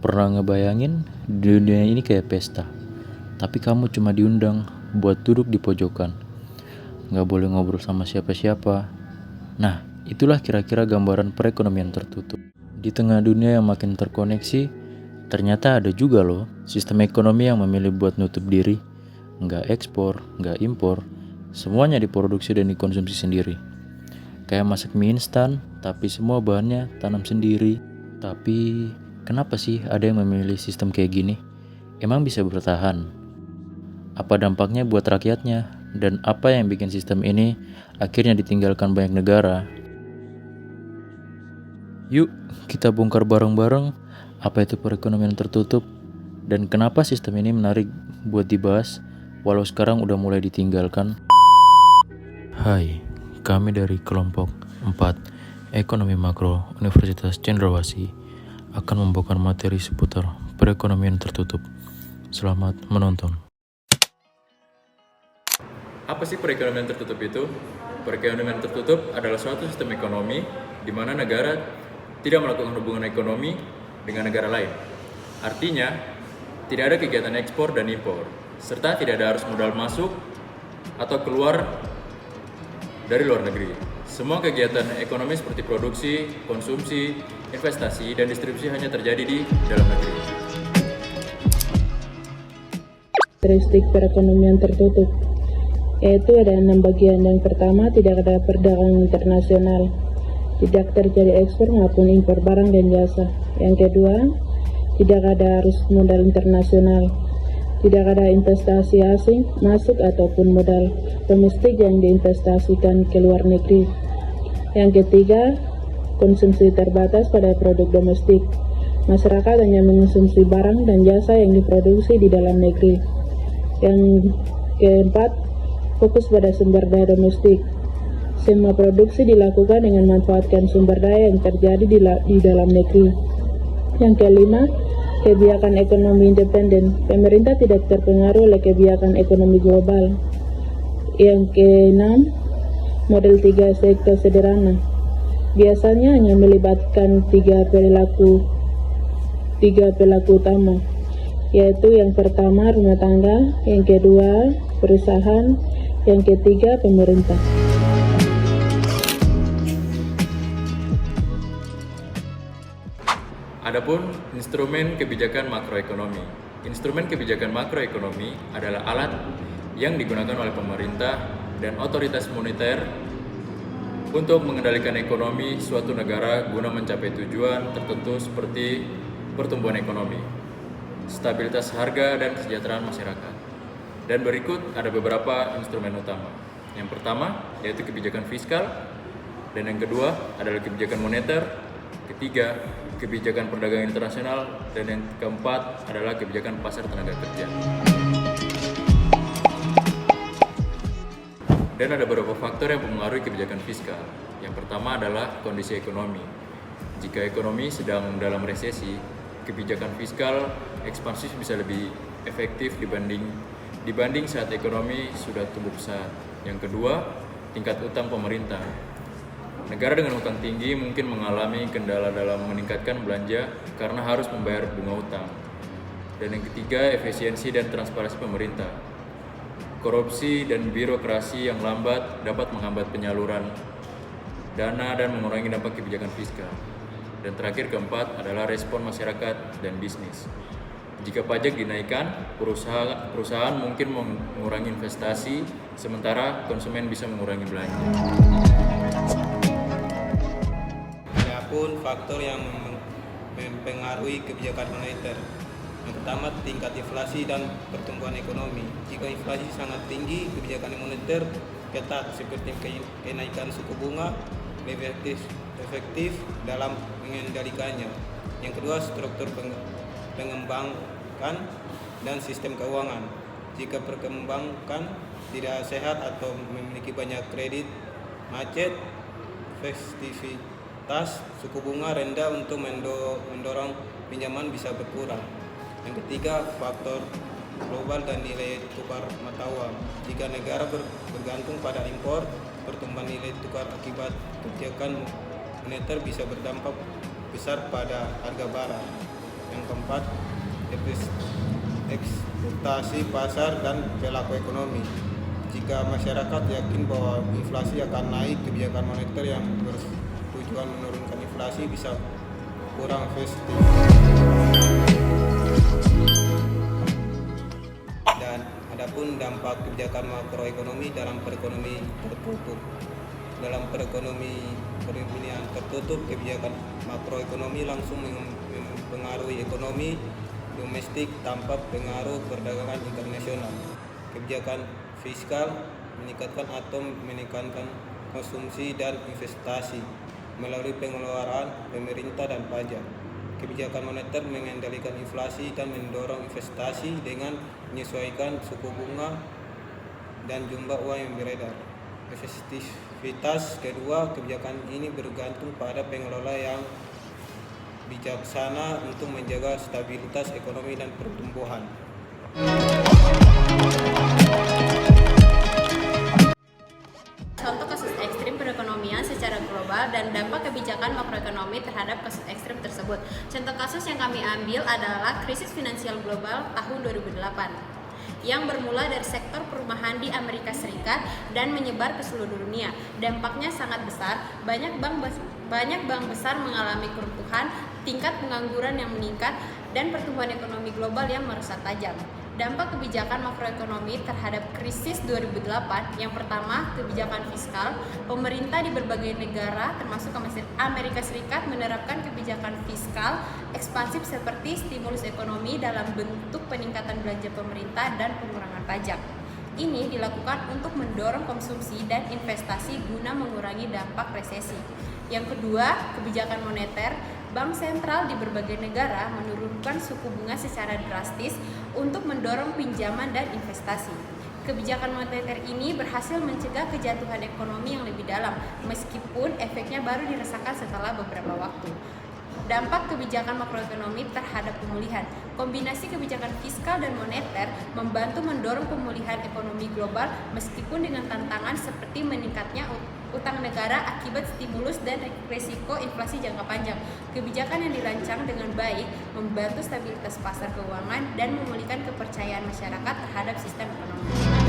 Pernah ngebayangin dunia ini kayak pesta, tapi kamu cuma diundang buat duduk di pojokan, nggak boleh ngobrol sama siapa-siapa. Nah, itulah kira-kira gambaran perekonomian tertutup. Di tengah dunia yang makin terkoneksi, ternyata ada juga loh sistem ekonomi yang memilih buat nutup diri, nggak ekspor, nggak impor, semuanya diproduksi dan dikonsumsi sendiri. Kayak masak mie instan, tapi semua bahannya tanam sendiri. Tapi kenapa sih ada yang memilih sistem kayak gini? Emang bisa bertahan? Apa dampaknya buat rakyatnya? Dan apa yang bikin sistem ini akhirnya ditinggalkan banyak negara? Yuk, kita bongkar bareng-bareng apa itu perekonomian tertutup dan kenapa sistem ini menarik buat dibahas walau sekarang udah mulai ditinggalkan. Hai, kami dari kelompok 4 Ekonomi Makro Universitas Cendrawasih akan membawakan materi seputar perekonomian tertutup. Selamat menonton. Apa sih perekonomian tertutup itu? Perekonomian tertutup adalah suatu sistem ekonomi di mana negara tidak melakukan hubungan ekonomi dengan negara lain. Artinya, tidak ada kegiatan ekspor dan impor, serta tidak ada arus modal masuk atau keluar dari luar negeri. Semua kegiatan ekonomi seperti produksi, konsumsi, investasi, dan distribusi hanya terjadi di dalam negeri. Karakteristik perekonomian tertutup yaitu ada 6 bagian. Yang pertama, tidak ada perdagangan internasional, tidak terjadi ekspor maupun impor barang dan jasa. Yang kedua, tidak ada arus modal internasional, tidak ada investasi asing masuk ataupun modal domestik yang diinvestasikan ke luar negeri. Yang ketiga, konsumsi terbatas pada produk domestik. Masyarakat hanya mengonsumsi barang dan jasa yang diproduksi di dalam negeri. Yang keempat, fokus pada sumber daya domestik. Semua produksi dilakukan dengan memanfaatkan sumber daya yang terjadi di dalam negeri. Yang kelima, kebijakan ekonomi independen. Pemerintah tidak terpengaruh oleh kebijakan ekonomi global. Yang keenam, model 3 sektor sederhana. Biasanya hanya melibatkan tiga pelaku utama, yaitu yang pertama rumah tangga, yang kedua perusahaan, yang ketiga pemerintah. Adapun instrumen kebijakan makroekonomi. Instrumen kebijakan makroekonomi adalah alat yang digunakan oleh pemerintah dan otoritas moneter untuk mengendalikan ekonomi suatu negara guna mencapai tujuan tertentu seperti pertumbuhan ekonomi, stabilitas harga, dan kesejahteraan masyarakat. Dan berikut ada beberapa instrumen utama. Yang pertama yaitu kebijakan fiskal, dan yang kedua adalah kebijakan moneter, ketiga kebijakan perdagangan internasional, dan yang keempat adalah kebijakan pasar tenaga kerja. Dan ada beberapa faktor yang mempengaruhi kebijakan fiskal. Yang pertama adalah kondisi ekonomi. Jika ekonomi sedang dalam resesi, kebijakan fiskal ekspansif bisa lebih efektif dibanding saat ekonomi sudah tumbuh pesat. Yang kedua, tingkat utang pemerintah. Negara dengan utang tinggi mungkin mengalami kendala dalam meningkatkan belanja karena harus membayar bunga utang. Dan yang ketiga, efisiensi dan transparansi pemerintah. Korupsi dan birokrasi yang lambat dapat menghambat penyaluran dana dan mengurangi dampak kebijakan fiskal. Dan terakhir, keempat adalah respon masyarakat dan bisnis. Jika pajak dinaikkan, perusahaan mungkin mengurangi investasi, sementara konsumen bisa mengurangi belanja. Adapun faktor yang mempengaruhi kebijakan moneter. Yang pertama, tingkat inflasi dan pertumbuhan ekonomi. Jika inflasi sangat tinggi, kebijakan moneter ketat seperti kenaikan suku bunga lebih efektif dalam mengendalikannya. Yang kedua, struktur pengembangan dan sistem keuangan. Jika perkembangan tidak sehat atau memiliki banyak kredit macet, efektivitas suku bunga rendah untuk mendorong pinjaman bisa berkurang. Yang ketiga, faktor global dan nilai tukar mata uang. Jika negara bergantung pada impor, pertumbuhan nilai tukar akibat kebijakan moneter bisa berdampak besar pada harga barang. Yang keempat, ekspektasi pasar dan perilaku ekonomi. Jika masyarakat yakin bahwa inflasi akan naik, kebijakan moneter yang bertujuan menurunkan inflasi bisa kurang efektif. Dan adapun dampak kebijakan makroekonomi dalam perekonomian tertutup. Dalam perekonomian tertutup, kebijakan makroekonomi langsung mempengaruhi ekonomi domestik tanpa pengaruh perdagangan internasional. Kebijakan fiskal meningkatkan atau menekankan konsumsi dan investasi melalui pengeluaran pemerintah dan pajak. Kebijakan moneter mengendalikan inflasi dan mendorong investasi dengan menyesuaikan suku bunga dan jumlah uang yang beredar. Efektivitas kedua kebijakan ini bergantung pada pengelola yang bijaksana untuk menjaga stabilitas ekonomi dan pertumbuhan. Contoh kasus ekstrim perekonomian secara global dan dampak kebijakan makroekonomi terhadap kasus ekstrim tersebut. Contoh kasus yang kami ambil adalah krisis finansial global tahun 2008 yang bermula dari sektor perumahan di Amerika Serikat dan menyebar ke seluruh dunia. Dampaknya sangat besar, banyak bank besar mengalami keruntuhan, tingkat pengangguran yang meningkat, dan pertumbuhan ekonomi global yang merosot tajam. Dampak kebijakan makroekonomi terhadap krisis 2008, yang pertama, kebijakan fiskal. Pemerintah di berbagai negara, termasuk Amerika Serikat, menerapkan kebijakan fiskal ekspansif seperti stimulus ekonomi dalam bentuk peningkatan belanja pemerintah dan pengurangan pajak. Ini dilakukan untuk mendorong konsumsi dan investasi guna mengurangi dampak resesi. Yang kedua, kebijakan moneter. Bank sentral di berbagai negara menurunkan suku bunga secara drastis untuk mendorong pinjaman dan investasi. Kebijakan moneter ini berhasil mencegah kejatuhan ekonomi yang lebih dalam, meskipun efeknya baru dirasakan setelah beberapa waktu. Dampak kebijakan makroekonomi terhadap pemulihan. Kombinasi kebijakan fiskal dan moneter membantu mendorong pemulihan ekonomi global meskipun dengan tantangan seperti meningkatnya utang negara akibat stimulus dan risiko inflasi jangka panjang. Kebijakan yang dirancang dengan baik membantu stabilitas pasar keuangan dan memulihkan kepercayaan masyarakat terhadap sistem ekonomi.